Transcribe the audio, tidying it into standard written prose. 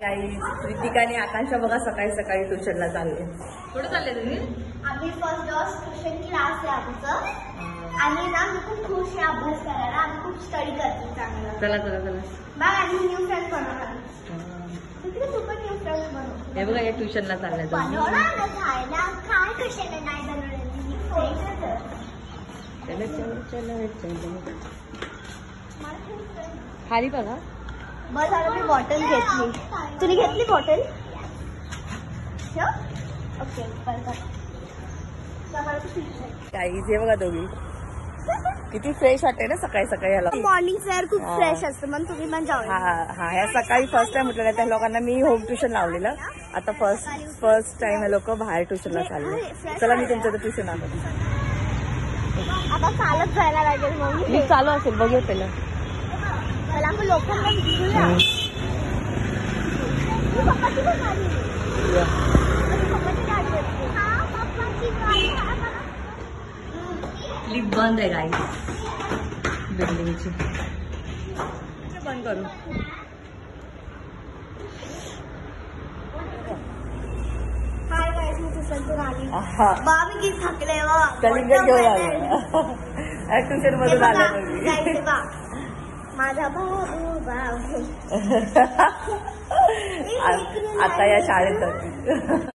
काही कृतिका आणि आकांक्षा बघा सकाळी सकाळी ट्युशनला चालले. कुठे चालले तुम्ही? आम्ही फर्स्ट डॉस ट्युशन क्लास आहे आमचं आणि ना मी खूप खुश आहे अभ्यास करायला. आम्ही खूप स्टडी करतो चांगलं. चला चला चला मग आम्ही न्यू फ्रेंड्स बनवणार. तू पण न्यू फ्रेंड्स बनव. हे बघा या ट्युशनला चालले तुम्ही. बनवणार ना खायला. काय कशाला नाही बनवलं चलो चलो चलो चलो खाली बघा. बस आता मी बॉटल घेतली. तुम्ही घेतली बॉटल? ओके काही जे बघा दोघी किती फ्रेश वाटते ना सकाळी सकाळी याला. मॉर्निंग फेअर खूप फ्रेश असतं म्हणून तुम्ही पण जाऊ. हा हा ह्या सकाळी फर्स्ट टाइम म्हटलं त्या लोकांना मी होम ट्युशन लावलेलं. आता फर्स्ट टाइम हे लोक बाहेर ट्युशनला चालले. चला मी तुमचं ट्युशन आलो. आता चालत जायला लागेल. मग मी चालू असेल बघूया पहिला. चला आपण लोकांना विचारूया. पप्पाची पण गाडी लिफ्ट बंद आहे गाईस बिल्डिंगची. बंद करू. हाय गाईस मी ट्युशनतून आली. बा मी किती थकले बा. कलिंगड घेऊन आलो ट्युशन मधून आलं. माझा बाबू आता या शाळेत जाते.